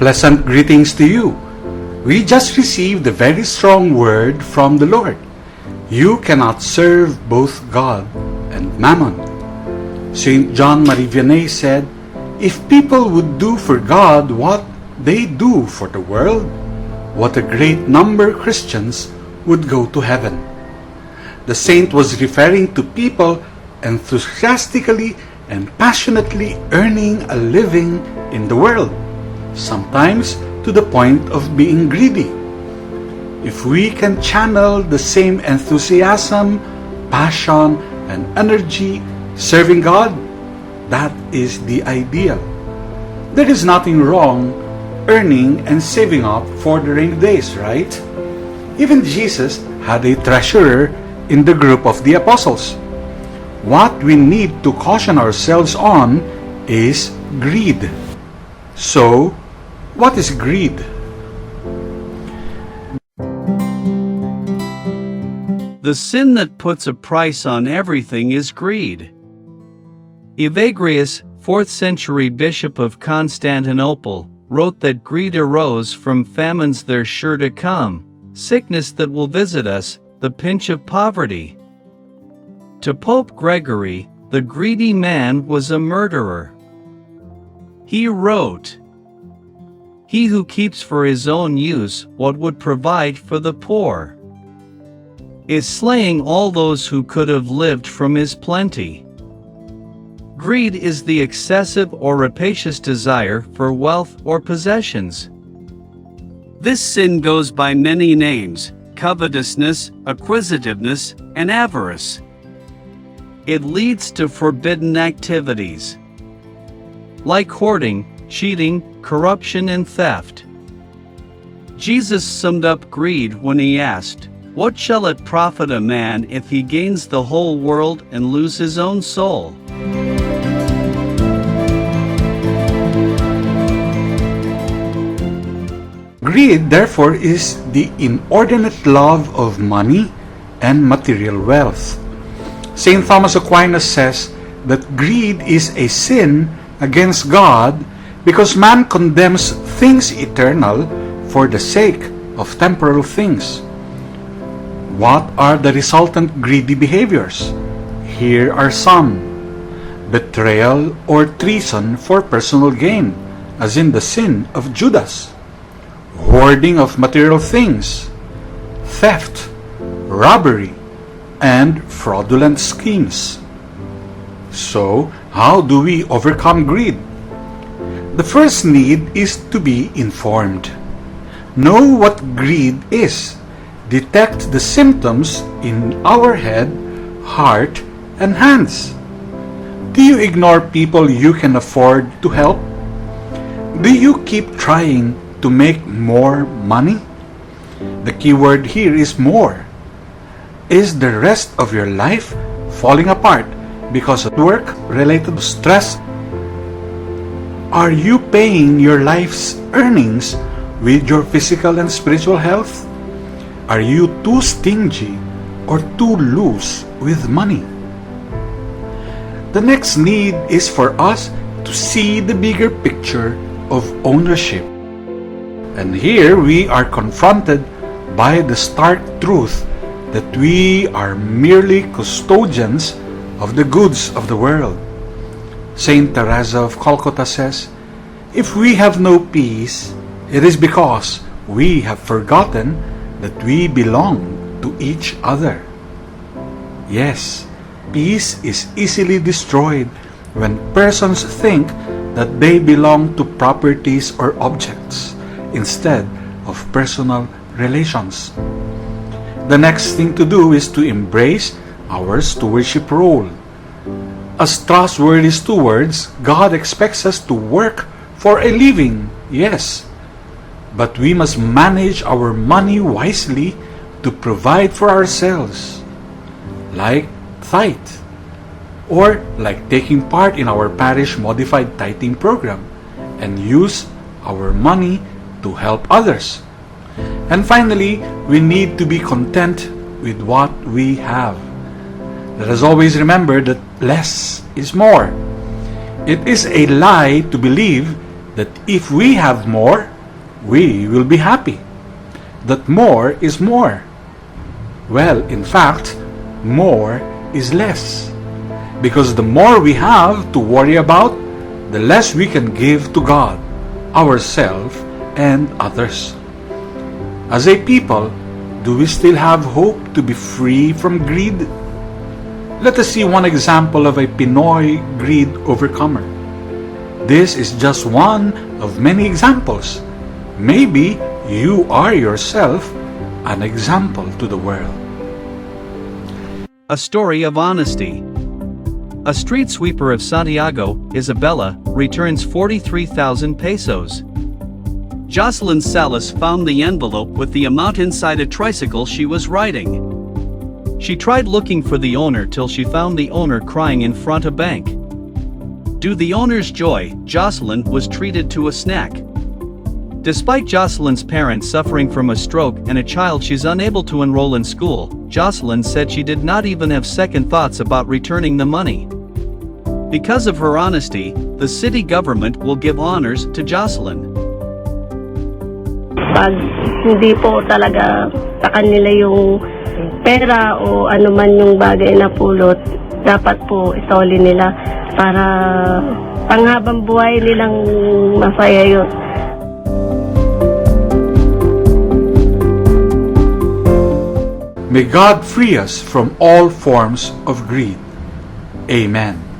Pleasant greetings to you. We just received a very strong word from the Lord. You cannot serve both God and Mammon. St. John Marie Vianney said, "If people would do for God what they do for the world, what a great number of Christians would go to heaven." The saint was referring to people enthusiastically and passionately earning a living in the world, sometimes to the point of being greedy. If we can channel the same enthusiasm, passion, and energy serving God, that is the ideal. There is nothing wrong earning and saving up for the rainy days, right? Even Jesus had a treasurer in the group of the apostles. What we need to caution ourselves on is greed. So, what is greed? The sin that puts a price on everything is greed. Evagrius, 4th century bishop of Constantinople, wrote that greed arose from famines that are sure to come, sickness that will visit us, the pinch of poverty. To Pope Gregory, the greedy man was a murderer. He wrote, "He who keeps for his own use what would provide for the poor is slaying all those who could have lived from his plenty." Greed is the excessive or rapacious desire for wealth or possessions. This sin goes by many names: covetousness, acquisitiveness, and avarice. It leads to forbidden activities like hoarding, cheating, corruption, and theft. Jesus summed up greed when he asked, "What shall it profit a man if he gains the whole world and lose his own soul?" Greed, therefore, is the inordinate love of money and material wealth. St. Thomas Aquinas says that greed is a sin against God because man condemns things eternal for the sake of temporal things. What are the resultant greedy behaviors? Here are some: betrayal or treason for personal gain, as in the sin of Judas; hoarding of material things; theft, robbery, and fraudulent schemes. So, how do we overcome greed? The first need is to be informed. Know what greed is. Detect the symptoms in our head, heart, and hands. Do you ignore people you can afford to help? Do you keep trying to make more money? The key word here is more. Is the rest of your life falling apart because of work-related stress? Are you paying your life's earnings with your physical and spiritual health? Are you too stingy or too loose with money? The next need is for us to see the bigger picture of ownership. And here we are confronted by the stark truth that we are merely custodians of the goods of the world. Saint Teresa of Calcutta says, "If we have no peace, it is because we have forgotten that we belong to each other." Yes, peace is easily destroyed when persons think that they belong to properties or objects instead of personal relations. The next thing to do is to embrace our stewardship role. As trustworthy stewards, God expects us to work for a living, yes, but we must manage our money wisely to provide for ourselves, like tithe, or like taking part in our parish modified tithing program and use our money to help others. And finally, we need to be content with what we have. Let us always remember that less is more. It is a lie to believe that if we have more, we will be happy. That more is more. Well, in fact, more is less. Because the more we have to worry about, the less we can give to God, ourselves, and others. As a people, do we still have hope to be free from greed? Let us see one example of a Pinoy greed overcomer. This is just one of many examples. Maybe you are yourself an example to the world. A story of honesty. A street sweeper of Santiago, Isabela, returns 43,000 pesos. Jocelyn Salas found the envelope with the amount inside a tricycle she was riding. She tried looking for the owner till she found the owner crying in front of bank. To the owner's joy, Jocelyn was treated to a snack. Despite Jocelyn's parents suffering from a stroke and a child she's unable to enroll in school, Jocelyn said she did not even have second thoughts about returning the money. Because of her honesty, the city government will give honors to Jocelyn. Pag hindi po talaga sa kanila yung pera o anuman yung bagay na pulot, dapat po isoli nila para panghabang buhay nilang masaya yun. May God free us from all forms of greed. Amen.